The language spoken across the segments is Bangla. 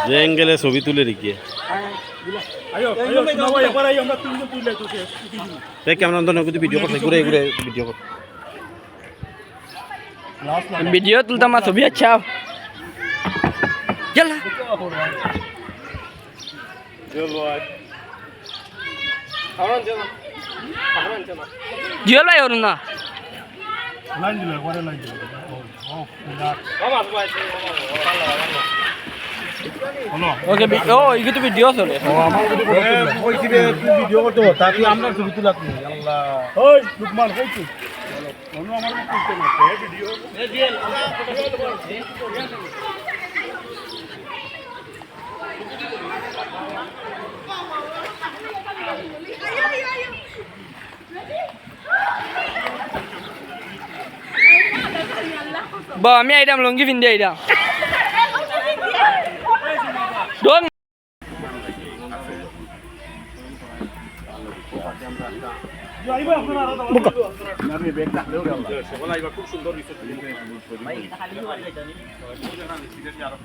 যে অ্যাঙ্গেলে ছবি তুলে রেখে কেমন ধরনের ভিডিও করছে ঘুরে ঘুরে ভিডিও কর वीडियो तुलता मा छवि अच्छा चल जियो लाई और ना लाइन दिला वारे लाइन दिला ओके ओ इको तो वीडियो चले ওই কি ভিডিও করতে হতা তুই আমরা ছবি তুলাত নি আল্লাহ ওই লুকমান কইছি অনু আমার করতে না ভিডিও এ দিল बा আমি আইডাম লঙ্গি পিন দিয়ে আইডাম ডং যাইবা আপনারা আরো আমি ব্যাগ রাখলেও গেল সকালে আইবা খুব সুন্দর রিসোর্ট ভাই এটা খালি হয়ে যায় জানি সিরিয়াসলি আরো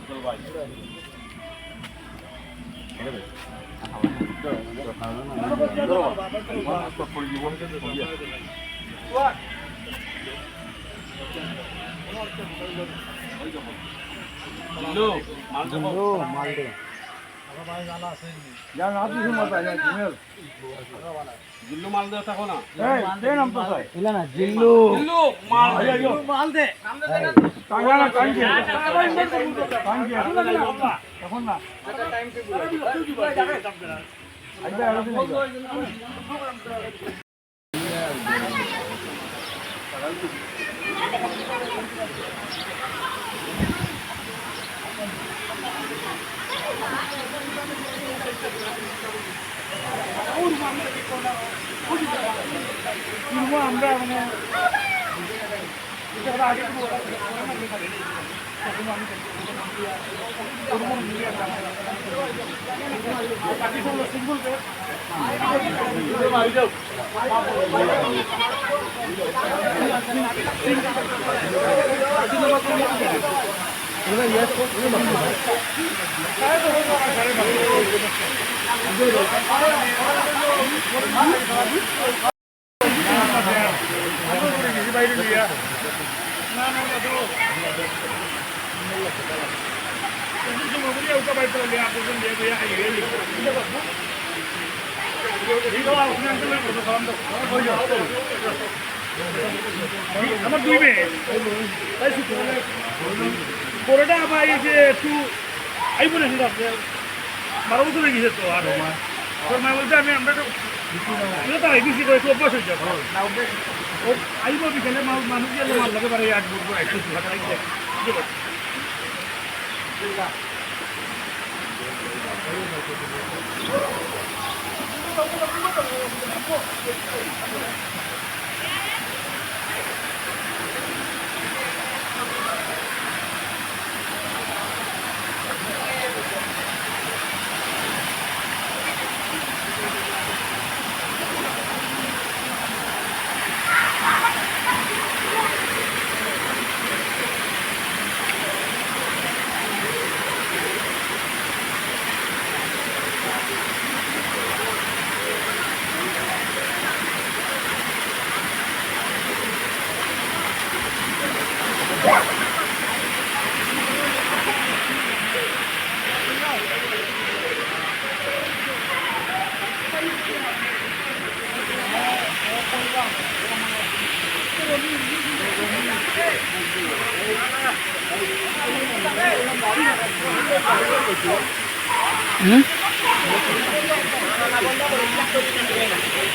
চল ভাই জিল্লু মাল দে থাকো না এই নাম তো ভাই ইলা না জিল্লু মাল দে টাকা না কাঞ্জি কাঞ্জি এখন না টাইম টেবিল আইবা আরো দিন আমরা মানে আমার দুই মেয়ে পরেটা আবার এই যে একটু আইব না বারো বছর হয়ে গেছে তো আর তোর মা বলতে আমি আমরা তো বেশি করে অভ্যাস হয়ে যাবো আইব বিকেলে মানুষ গেলে মাল লাগে পারে আট বছর একটু